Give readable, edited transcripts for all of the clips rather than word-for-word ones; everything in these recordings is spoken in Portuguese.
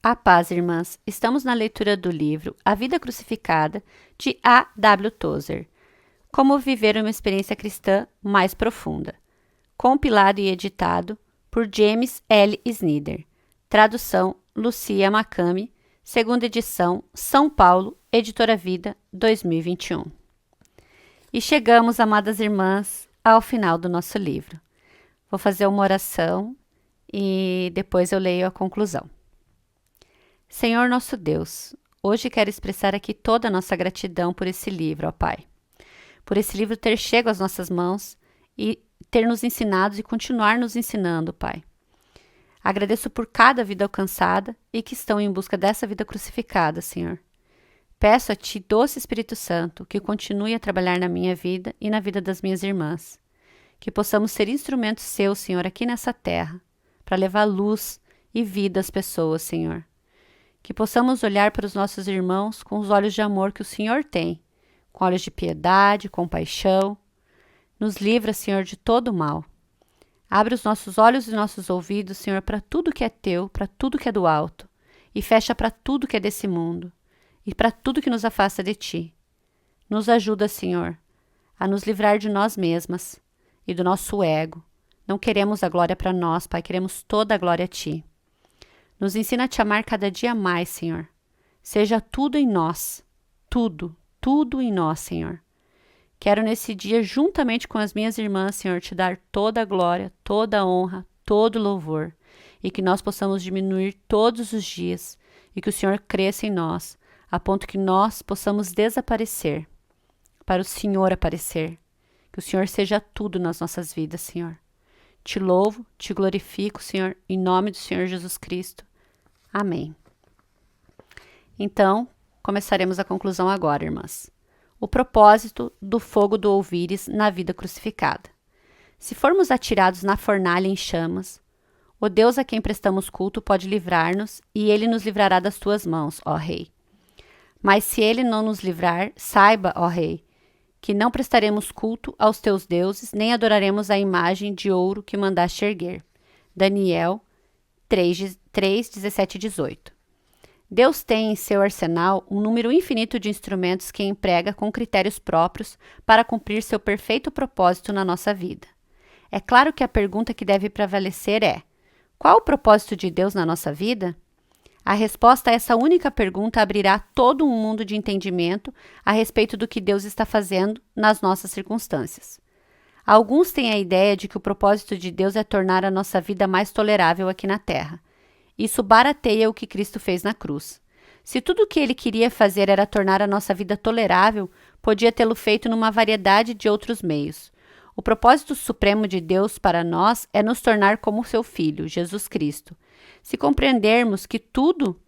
A paz, irmãs. Estamos na leitura do livro A Vida Crucificada, de A. W. Tozer. Como viver uma experiência cristã mais profunda. Compilado e editado por James L. Snyder. Tradução Lucia Makami. Segunda edição, São Paulo, Editora Vida, 2021. E chegamos, amadas irmãs, ao final do nosso livro. Vou fazer uma oração e depois eu leio a conclusão. Senhor nosso Deus, hoje quero expressar aqui toda a nossa gratidão por esse livro, ó Pai. Por esse livro ter chego às nossas mãos e ter nos ensinado e continuar nos ensinando, Pai. Agradeço por cada vida alcançada e que estão em busca dessa vida crucificada, Senhor. Peço a Ti, doce Espírito Santo, que continue a trabalhar na minha vida e na vida das minhas irmãs. Que possamos ser instrumentos Seus, Senhor, aqui nessa terra, para levar luz e vida às pessoas, Senhor. Que possamos olhar para os nossos irmãos com os olhos de amor que o Senhor tem, com olhos de piedade, compaixão. Nos livra, Senhor, de todo mal. Abre os nossos olhos e nossos ouvidos, Senhor, para tudo que é Teu, para tudo que é do alto, e fecha para tudo que é desse mundo, e para tudo que nos afasta de Ti. Nos ajuda, Senhor, a nos livrar de nós mesmas e do nosso ego. Não queremos a glória para nós, Pai, queremos toda a glória a Ti. Nos ensina a Te amar cada dia mais, Senhor. Seja tudo em nós, tudo em nós, Senhor. Quero nesse dia, juntamente com as minhas irmãs, Senhor, Te dar toda a glória, toda a honra, todo o louvor, e que nós possamos diminuir todos os dias, e que o Senhor cresça em nós, a ponto que nós possamos desaparecer, para o Senhor aparecer. Que o Senhor seja tudo nas nossas vidas, Senhor. Te louvo, Te glorifico, Senhor, em nome do Senhor Jesus Cristo. Amém. Então, começaremos a conclusão agora, irmãs. O propósito do fogo do ouvires na vida crucificada. Se formos atirados na fornalha em chamas, o Deus a quem prestamos culto pode livrar-nos, e Ele nos livrará das tuas mãos, ó Rei. Mas se Ele não nos livrar, saiba, ó Rei, que não prestaremos culto aos teus deuses, nem adoraremos a imagem de ouro que mandaste erguer. Daniel 3, 17 e 18. Deus tem em seu arsenal um número infinito de instrumentos que emprega com critérios próprios para cumprir seu perfeito propósito na nossa vida. É claro que a pergunta que deve prevalecer é: qual o propósito de Deus na nossa vida? A resposta a essa única pergunta abrirá todo um mundo de entendimento a respeito do que Deus está fazendo nas nossas circunstâncias. Alguns têm a ideia de que o propósito de Deus é tornar a nossa vida mais tolerável aqui na Terra. Isso barateia o que Cristo fez na cruz. Se tudo o que Ele queria fazer era tornar a nossa vida tolerável, podia tê-lo feito numa variedade de outros meios. O propósito supremo de Deus para nós é nos tornar como seu Filho, Jesus Cristo. Se compreendermos que tudo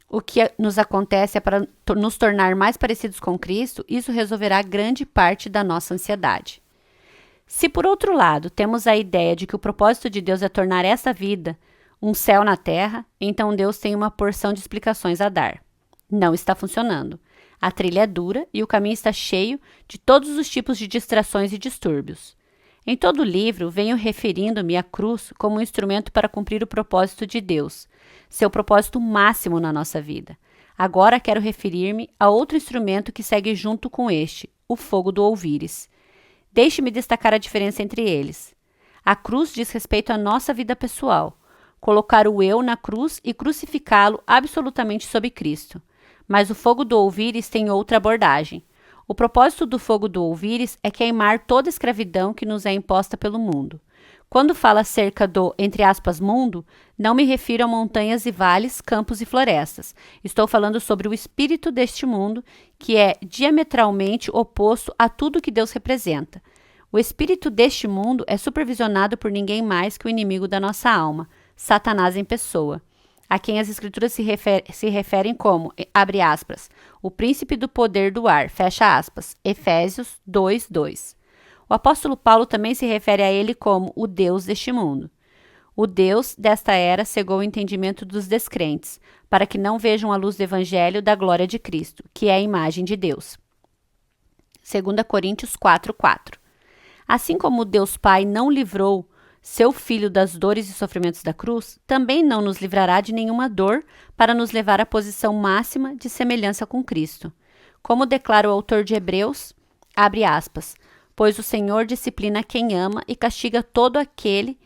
o que nos acontece é para nos tornar mais parecidos com Cristo, isso resolverá grande parte da nossa ansiedade. Se, por outro lado, temos a ideia de que o propósito de Deus é tornar essa vida um céu na terra, então Deus tem uma porção de explicações a dar. Não está funcionando. A trilha é dura e o caminho está cheio de todos os tipos de distrações e distúrbios. Em todo o livro, venho referindo-me à cruz como um instrumento para cumprir o propósito de Deus, seu propósito máximo na nossa vida. Agora quero referir-me a outro instrumento que segue junto com este, o fogo do ouvires. Deixe-me destacar a diferença entre eles. A cruz diz respeito à nossa vida pessoal, colocar o eu na cruz e crucificá-lo absolutamente sob Cristo. Mas o fogo do ouvires tem outra abordagem. O propósito do fogo do ouvires é queimar toda a escravidão que nos é imposta pelo mundo. Quando falo acerca do, entre aspas, mundo, não me refiro a montanhas e vales, campos e florestas. Estou falando sobre o espírito deste mundo, que é diametralmente oposto a tudo que Deus representa. O espírito deste mundo é supervisionado por ninguém mais que o inimigo da nossa alma, Satanás em pessoa, a quem as escrituras se referem como, abre aspas, o príncipe do poder do ar, fecha aspas, Efésios 2, 2. O apóstolo Paulo também se refere a ele como o Deus deste mundo. O Deus desta era cegou o entendimento dos descrentes, para que não vejam a luz do evangelho da glória de Cristo, que é a imagem de Deus. 2 Coríntios 4, 4. Assim como Deus Pai não livrou seu Filho das dores e sofrimentos da cruz, também não nos livrará de nenhuma dor para nos levar à posição máxima de semelhança com Cristo. Como declara o autor de Hebreus, abre aspas, pois o Senhor disciplina quem ama e castiga todo aquele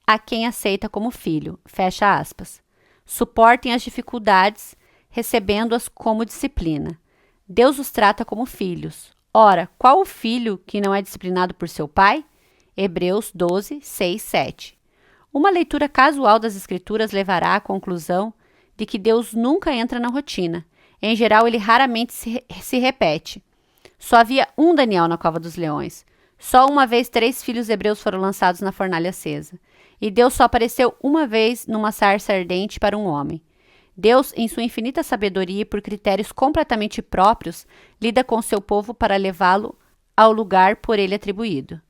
a quem aceita como filho, fecha aspas. Suportem as dificuldades, recebendo-as como disciplina. Deus os trata como filhos. Ora, qual o filho que não é disciplinado por seu pai? Hebreus 12, 6, 7. Uma leitura casual das Escrituras levará à conclusão de que Deus nunca entra na rotina. Em geral, ele raramente se repete. Só havia um Daniel na cova dos leões. Só uma vez 3 filhos hebreus foram lançados na fornalha acesa. E Deus só apareceu uma vez numa sarça ardente para um homem. Deus, em sua infinita sabedoria e por critérios completamente próprios, lida com seu povo para levá-lo ao lugar por ele atribuído.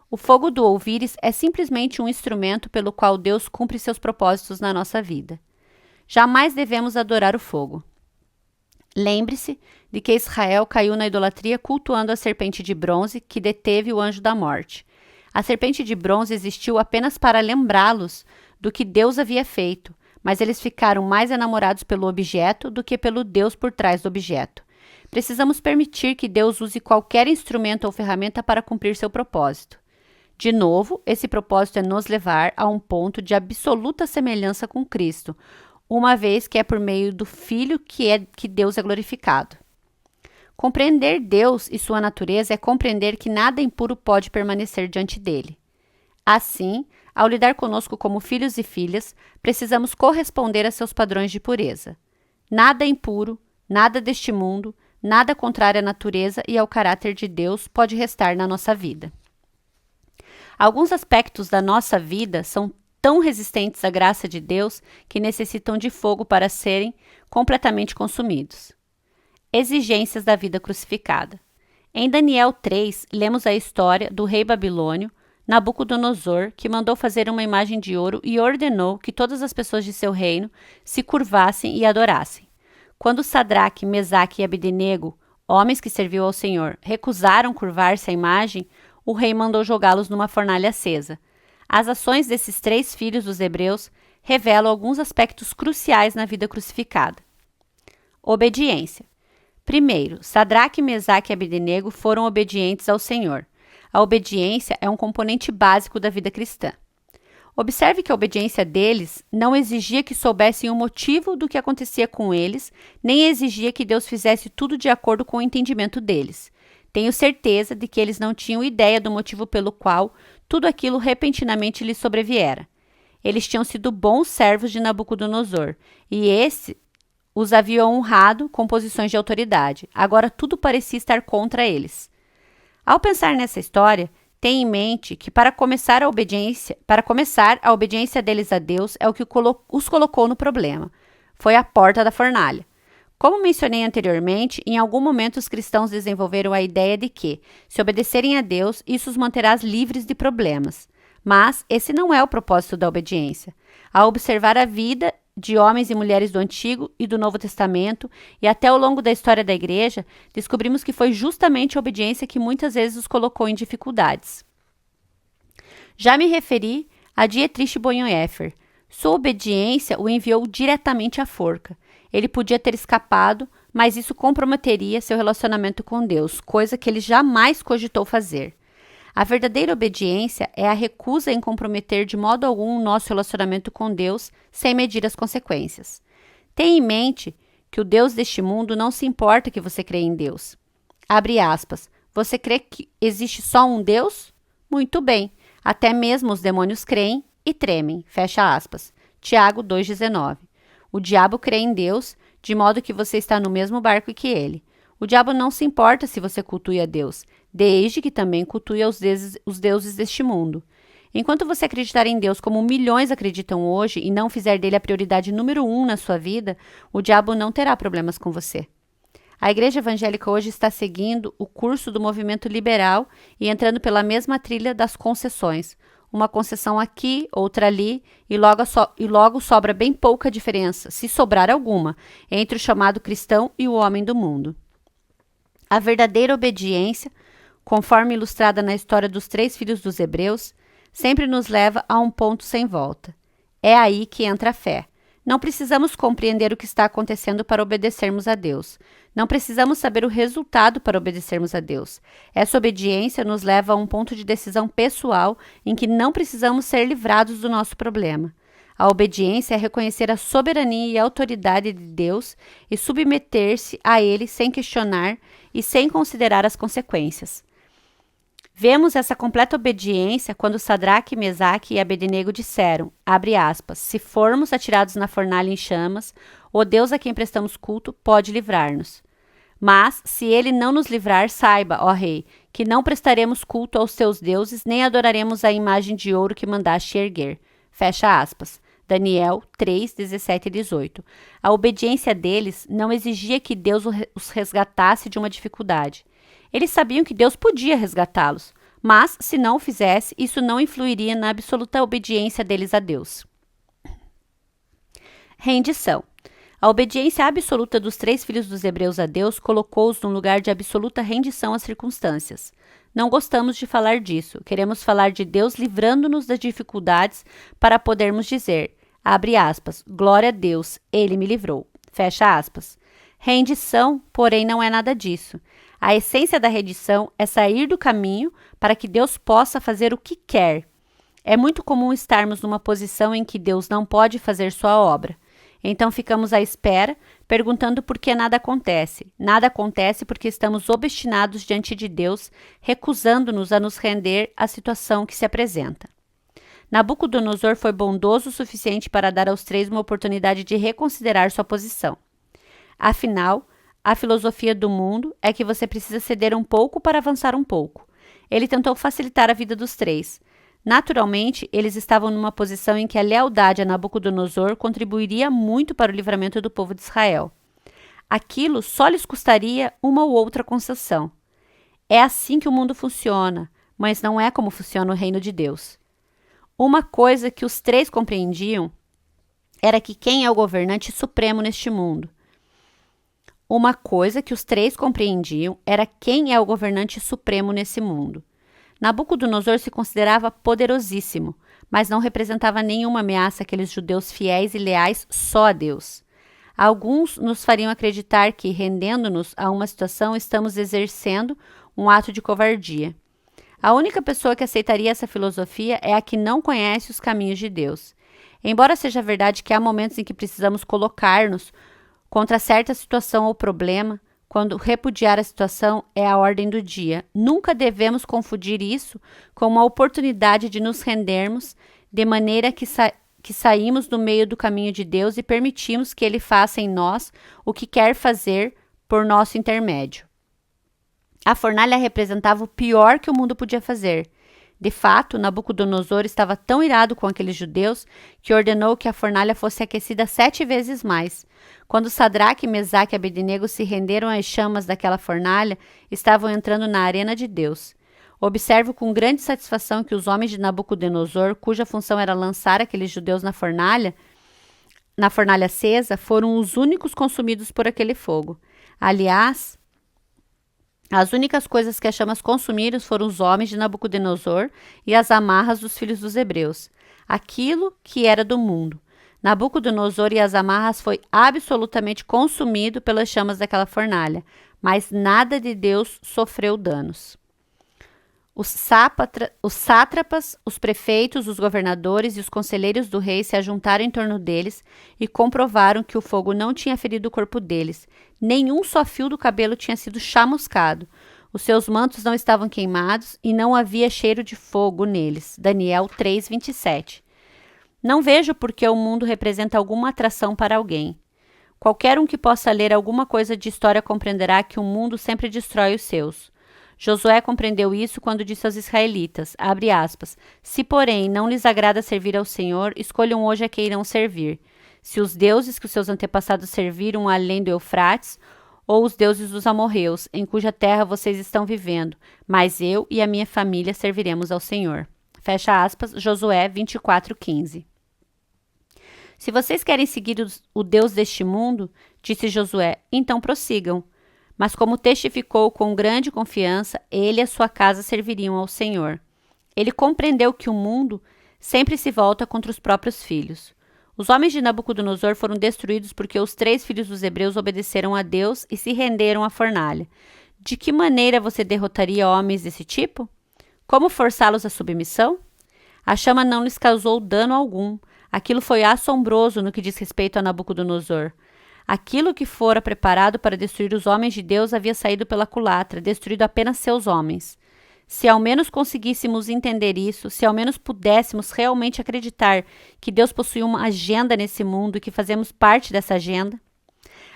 O fogo do ouvires é simplesmente um instrumento pelo qual Deus cumpre seus propósitos na nossa vida. Jamais devemos adorar o fogo. Lembre-se de que Israel caiu na idolatria cultuando a serpente de bronze que deteve o anjo da morte. A serpente de bronze existiu apenas para lembrá-los do que Deus havia feito, mas eles ficaram mais enamorados pelo objeto do que pelo Deus por trás do objeto. Precisamos permitir que Deus use qualquer instrumento ou ferramenta para cumprir seu propósito. De novo, esse propósito é nos levar a um ponto de absoluta semelhança com Cristo, uma vez que é por meio do Filho que Deus é glorificado. Compreender Deus e sua natureza é compreender que nada impuro pode permanecer diante dele. Assim, ao lidar conosco como filhos e filhas, precisamos corresponder a seus padrões de pureza. Nada impuro, nada deste mundo, nada contrário à natureza e ao caráter de Deus pode restar na nossa vida. Alguns aspectos da nossa vida são tão resistentes à graça de Deus que necessitam de fogo para serem completamente consumidos. Exigências da vida crucificada. Em Daniel 3, lemos a história do rei babilônio, Nabucodonosor, que mandou fazer uma imagem de ouro e ordenou que todas as pessoas de seu reino se curvassem e adorassem. Quando Sadraque, Mesaque e Abdenego, homens que serviam ao Senhor, recusaram curvar-se à imagem, o rei mandou jogá-los numa fornalha acesa. As ações desses 3 filhos dos hebreus revelam alguns aspectos cruciais na vida crucificada. Obediência. Primeiro, Sadraque, Mesaque e Abdenego foram obedientes ao Senhor. A obediência é um componente básico da vida cristã. Observe que a obediência deles não exigia que soubessem o motivo do que acontecia com eles, nem exigia que Deus fizesse tudo de acordo com o entendimento deles. Tenho certeza de que eles não tinham ideia do motivo pelo qual tudo aquilo repentinamente lhes sobreviera. Eles tinham sido bons servos de Nabucodonosor, e esse os havia honrado com posições de autoridade. Agora tudo parecia estar contra eles. Ao pensar nessa história, tenha em mente que para começar a obediência deles a Deus é o que os colocou no problema. Foi a porta da fornalha. Como mencionei anteriormente, em algum momento os cristãos desenvolveram a ideia de que, se obedecerem a Deus, isso os manterá livres de problemas. Mas esse não é o propósito da obediência. Ao observar a vida de homens e mulheres do Antigo e do Novo Testamento e até ao longo da história da Igreja, descobrimos que foi justamente a obediência que muitas vezes os colocou em dificuldades. Já me referi a Dietrich Bonhoeffer. Sua obediência o enviou diretamente à forca. Ele podia ter escapado, mas isso comprometeria seu relacionamento com Deus, coisa que ele jamais cogitou fazer. A verdadeira obediência é a recusa em comprometer de modo algum o nosso relacionamento com Deus sem medir as consequências. Tenha em mente que o Deus deste mundo não se importa que você crê em Deus. Abre aspas. Você crê que existe só um Deus? Muito bem. Até mesmo os demônios creem e tremem. Fecha aspas. Tiago 2,19. O diabo crê em Deus, de modo que você está no mesmo barco que ele. O diabo não se importa se você cultue a Deus, desde que também cultue os deuses deste mundo. Enquanto você acreditar em Deus como milhões acreditam hoje e não fizer dele a prioridade número 1 na sua vida, o diabo não terá problemas com você. A igreja evangélica hoje está seguindo o curso do movimento liberal e entrando pela mesma trilha das concessões. Uma concessão aqui, outra ali, e logo sobra bem pouca diferença, se sobrar alguma, entre o chamado cristão e o homem do mundo. A verdadeira obediência, conforme ilustrada na história dos 3 filhos dos hebreus, sempre nos leva a um ponto sem volta. É aí que entra a fé. Não precisamos compreender o que está acontecendo para obedecermos a Deus. Não precisamos saber o resultado para obedecermos a Deus. Essa obediência nos leva a um ponto de decisão pessoal em que não precisamos ser livrados do nosso problema. A obediência é reconhecer a soberania e a autoridade de Deus e submeter-se a Ele sem questionar e sem considerar as consequências. Vemos essa completa obediência quando Sadraque, Mesaque e Abednego disseram, abre aspas, se formos atirados na fornalha em chamas, o Deus a quem prestamos culto pode livrar-nos. Mas, se ele não nos livrar, saiba, ó rei, que não prestaremos culto aos teus deuses, nem adoraremos a imagem de ouro que mandaste erguer. Fecha aspas. Daniel 3, 17 e 18. A obediência deles não exigia que Deus os resgatasse de uma dificuldade. Eles sabiam que Deus podia resgatá-los, mas, se não o fizesse, isso não influiria na absoluta obediência deles a Deus. Rendição. A obediência absoluta dos 3 filhos dos hebreus a Deus colocou-os num lugar de absoluta rendição às circunstâncias. Não gostamos de falar disso, queremos falar de Deus livrando-nos das dificuldades para podermos dizer, abre aspas, glória a Deus, Ele me livrou, fecha aspas. Rendição, porém, não é nada disso. A essência da rendição é sair do caminho para que Deus possa fazer o que quer. É muito comum estarmos numa posição em que Deus não pode fazer sua obra. Então ficamos à espera, perguntando por que nada acontece. Nada acontece porque estamos obstinados diante de Deus, recusando-nos a nos render à situação que se apresenta. Nabucodonosor foi bondoso o suficiente para dar aos 3 uma oportunidade de reconsiderar sua posição. Afinal, a filosofia do mundo é que você precisa ceder um pouco para avançar um pouco. Ele tentou facilitar a vida dos 3. Naturalmente, eles estavam numa posição em que a lealdade a Nabucodonosor contribuiria muito para o livramento do povo de Israel. Aquilo só lhes custaria uma ou outra concessão. É assim que o mundo funciona, mas não é como funciona o reino de Deus. Uma coisa que os 3 compreendiam era que quem é o governante supremo neste mundo. Uma coisa que os 3 compreendiam era quem é o governante supremo nesse mundo. Nabucodonosor se considerava poderosíssimo, mas não representava nenhuma ameaça àqueles judeus fiéis e leais só a Deus. Alguns nos fariam acreditar que, rendendo-nos a uma situação, estamos exercendo um ato de covardia. A única pessoa que aceitaria essa filosofia é a que não conhece os caminhos de Deus. Embora seja verdade que há momentos em que precisamos colocar-nos contra certa situação ou problema, quando repudiar a situação é a ordem do dia. Nunca devemos confundir isso com uma oportunidade de nos rendermos, de maneira que saímos do meio do caminho de Deus e permitimos que Ele faça em nós o que quer fazer por nosso intermédio. A fornalha representava o pior que o mundo podia fazer. De fato, Nabucodonosor estava tão irado com aqueles judeus que ordenou que a fornalha fosse aquecida 7 vezes mais. Quando Sadraque, Mesaque e Abednego se renderam às chamas daquela fornalha, estavam entrando na arena de Deus. Observo com grande satisfação que os homens de Nabucodonosor, cuja função era lançar aqueles judeus na fornalha acesa, foram os únicos consumidos por aquele fogo. Aliás, as únicas coisas que as chamas consumiram foram os homens de Nabucodonosor e as amarras dos filhos dos hebreus. Aquilo que era do mundo. Nabucodonosor e as amarras foi absolutamente consumido pelas chamas daquela fornalha, mas nada de Deus sofreu danos. Os sátrapas, os prefeitos, os governadores e os conselheiros do rei se ajuntaram em torno deles e comprovaram que o fogo não tinha ferido o corpo deles. Nenhum só fio do cabelo tinha sido chamuscado. Os seus mantos não estavam queimados e não havia cheiro de fogo neles. Daniel 3, 27. Não vejo por que o mundo representa alguma atração para alguém. Qualquer um que possa ler alguma coisa de história compreenderá que o mundo sempre destrói os seus. Josué compreendeu isso quando disse aos israelitas, abre aspas, se porém não lhes agrada servir ao Senhor, escolham hoje a quem irão servir. Se os deuses que os seus antepassados serviram além do Eufrates, ou os deuses dos amorreus, em cuja terra vocês estão vivendo, mas eu e a minha família serviremos ao Senhor. Fecha aspas, Josué 24:15. Se vocês querem seguir o Deus deste mundo, disse Josué, então prossigam. Mas como testificou com grande confiança, ele e a sua casa serviriam ao Senhor. Ele compreendeu que o mundo sempre se volta contra os próprios filhos. Os homens de Nabucodonosor foram destruídos porque os 3 filhos dos hebreus obedeceram a Deus e se renderam à fornalha. De que maneira você derrotaria homens desse tipo? Como forçá-los à submissão? A chama não lhes causou dano algum. Aquilo foi assombroso no que diz respeito a Nabucodonosor. Aquilo que fora preparado para destruir os homens de Deus havia saído pela culatra, destruído apenas seus homens. Se ao menos conseguíssemos entender isso, se ao menos pudéssemos realmente acreditar que Deus possui uma agenda nesse mundo e que fazemos parte dessa agenda.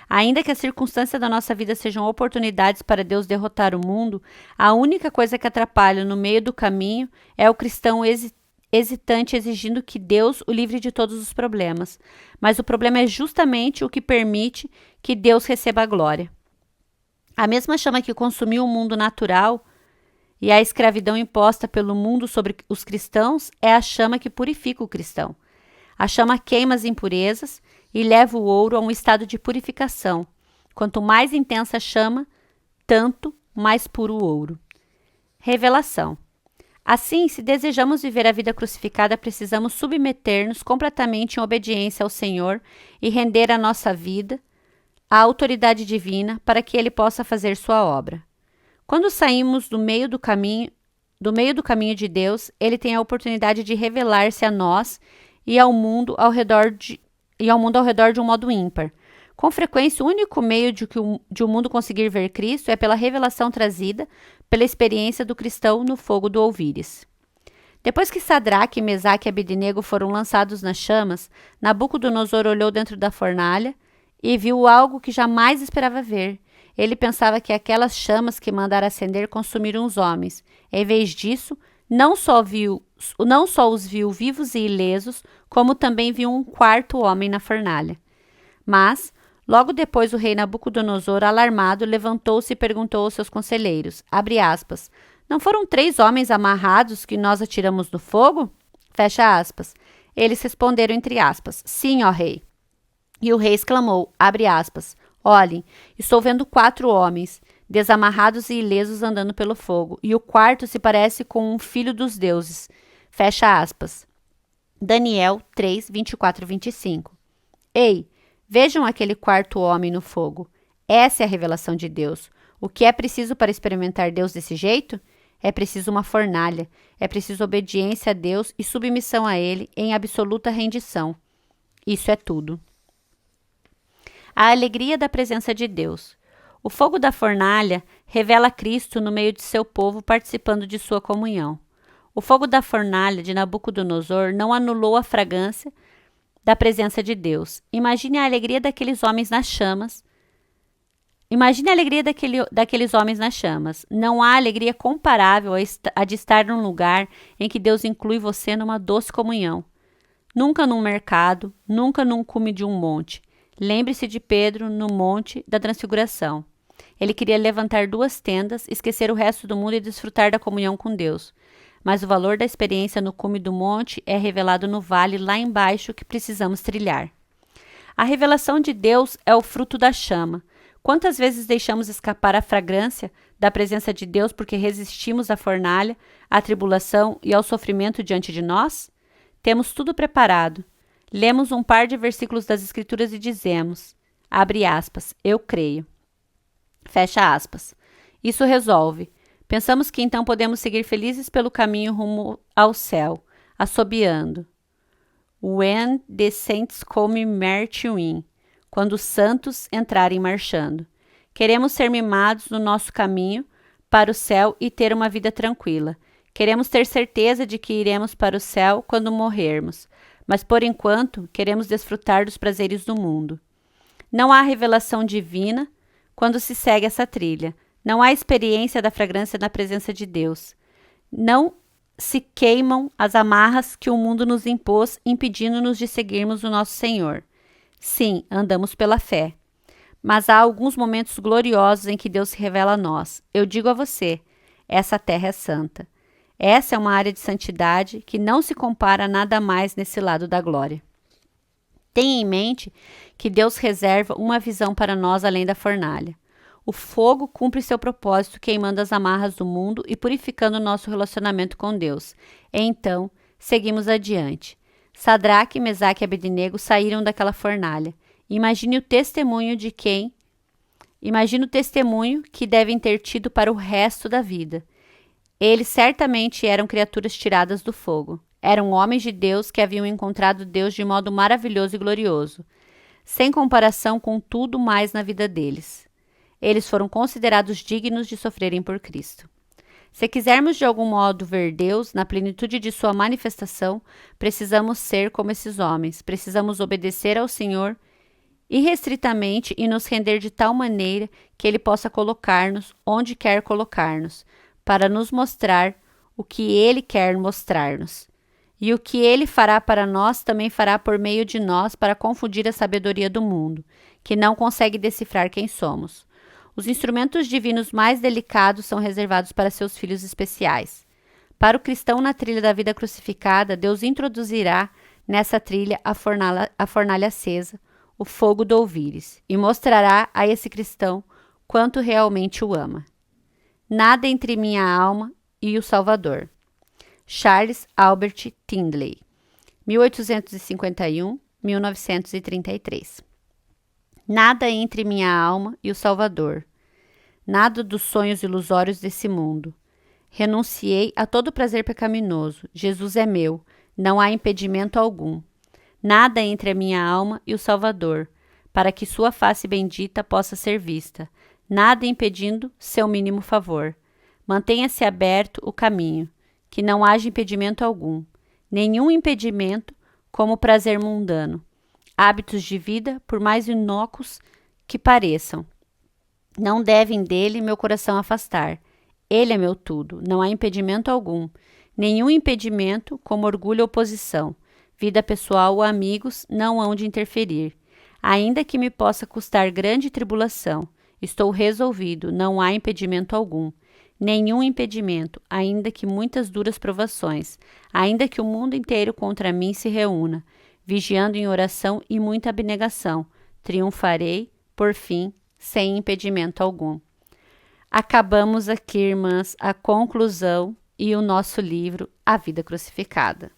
Ainda que as circunstâncias da nossa vida sejam oportunidades para Deus derrotar o mundo, a única coisa que atrapalha no meio do caminho é o cristão hesitante exigindo que Deus o livre de todos os problemas. Mas o problema é justamente o que permite que Deus receba a glória. A mesma chama que consumiu o mundo natural e a escravidão imposta pelo mundo sobre os cristãos é a chama que purifica o cristão. A chama queima as impurezas e leva o ouro a um estado de purificação. Quanto mais intensa a chama, tanto mais puro o ouro. Revelação. Assim, se desejamos viver a vida crucificada, precisamos submeter-nos completamente em obediência ao Senhor e render a nossa vida à autoridade divina para que Ele possa fazer sua obra. Quando saímos do meio do caminho de Deus, Ele tem a oportunidade de revelar-se a nós e ao mundo ao redor de um modo ímpar. Com frequência, o único meio de o mundo conseguir ver Cristo é pela revelação trazida pela experiência do cristão no fogo do ouvires. Depois que Sadraque, Mesaque e Abednego foram lançados nas chamas, Nabucodonosor olhou dentro da fornalha e viu algo que jamais esperava ver. Ele pensava que aquelas chamas que mandara acender consumiram os homens. Em vez disso, não só os viu vivos e ilesos, como também viu um 4º homem na fornalha. Mas, logo depois, o rei Nabucodonosor, alarmado, levantou-se e perguntou aos seus conselheiros, abre aspas, não foram 3 homens amarrados que nós atiramos no fogo? Fecha aspas. Eles responderam entre aspas, sim, ó rei. E o rei exclamou, abre aspas, olhem, estou vendo 4 homens, desamarrados e ilesos andando pelo fogo, e o 4º se parece com um filho dos deuses. Fecha aspas. Daniel 3, 24 e 25. Ei, vejam aquele 4º homem no fogo. Essa é a revelação de Deus. O que é preciso para experimentar Deus desse jeito? É preciso uma fornalha. É preciso obediência a Deus e submissão a Ele em absoluta rendição. Isso é tudo. A alegria da presença de Deus. O fogo da fornalha revela Cristo no meio de seu povo participando de sua comunhão. O fogo da fornalha de Nabucodonosor não anulou a fragrância da presença de Deus. Imagine a alegria daqueles homens nas chamas. Daqueles homens nas chamas. Não há alegria comparável a de estar num lugar em que Deus inclui você numa doce comunhão. Nunca num mercado, nunca num cume de um monte. Lembre-se de Pedro no Monte da Transfiguração. Ele queria levantar 2 tendas, esquecer o resto do mundo e desfrutar da comunhão com Deus. Mas o valor da experiência no cume do monte é revelado no vale lá embaixo que precisamos trilhar. A revelação de Deus é o fruto da chama. Quantas vezes deixamos escapar a fragrância da presença de Deus porque resistimos à fornalha, à tribulação e ao sofrimento diante de nós? Temos tudo preparado. Lemos um par de versículos das Escrituras e dizemos, abre aspas, eu creio. Fecha aspas. Isso resolve. Pensamos que então podemos seguir felizes pelo caminho rumo ao céu, assobiando. When the saints come marching in. Quando os santos entrarem marchando. Queremos ser mimados no nosso caminho para o céu e ter uma vida tranquila. Queremos ter certeza de que iremos para o céu quando morrermos. Mas, por enquanto, queremos desfrutar dos prazeres do mundo. Não há revelação divina quando se segue essa trilha. Não há experiência da fragrância na presença de Deus. Não se queimam as amarras que o mundo nos impôs, impedindo-nos de seguirmos o nosso Senhor. Sim, andamos pela fé. Mas há alguns momentos gloriosos em que Deus se revela a nós. Eu digo a você, essa terra é santa. Essa é uma área de santidade que não se compara a nada mais nesse lado da glória. Tenha em mente que Deus reserva uma visão para nós além da fornalha. O fogo cumpre seu propósito, queimando as amarras do mundo e purificando nosso relacionamento com Deus. Então, seguimos adiante. Sadraque, Mesaque e Abednego saíram daquela fornalha. Imagine o testemunho que devem ter tido para o resto da vida. Eles certamente eram criaturas tiradas do fogo. Eram homens de Deus que haviam encontrado Deus de modo maravilhoso e glorioso, sem comparação com tudo mais na vida deles. Eles foram considerados dignos de sofrerem por Cristo. Se quisermos de algum modo ver Deus na plenitude de sua manifestação, precisamos ser como esses homens. Precisamos obedecer ao Senhor irrestritamente e nos render de tal maneira que Ele possa colocar-nos onde quer colocar-nos, para nos mostrar o que Ele quer mostrar-nos. E o que Ele fará para nós também fará por meio de nós para confundir a sabedoria do mundo, que não consegue decifrar quem somos. Os instrumentos divinos mais delicados são reservados para seus filhos especiais. Para o cristão na trilha da vida crucificada, Deus introduzirá nessa trilha a fornalha acesa, o fogo do ouvires, e mostrará a esse cristão quanto realmente o ama. Nada entre minha alma e o Salvador. Charles Albert Tindley, 1851-1933. Nada entre minha alma e o Salvador. Nada dos sonhos ilusórios desse mundo. Renunciei a todo prazer pecaminoso. Jesus é meu. Não há impedimento algum. Nada entre a minha alma e o Salvador, para que sua face bendita possa ser vista. Nada impedindo seu mínimo favor. Mantenha-se aberto o caminho, que não haja impedimento algum. Nenhum impedimento como o prazer mundano. Hábitos de vida, por mais inócuos que pareçam, não devem dele meu coração afastar. Ele é meu tudo, não há impedimento algum. Nenhum impedimento, como orgulho ou oposição. Vida pessoal ou amigos não hão de interferir. Ainda que me possa custar grande tribulação, estou resolvido, não há impedimento algum. Nenhum impedimento, ainda que muitas duras provações, ainda que o mundo inteiro contra mim se reúna, vigiando em oração e muita abnegação, triunfarei, por fim, sem impedimento algum. Acabamos aqui, irmãs, a conclusão e o nosso livro, A Vida Crucificada.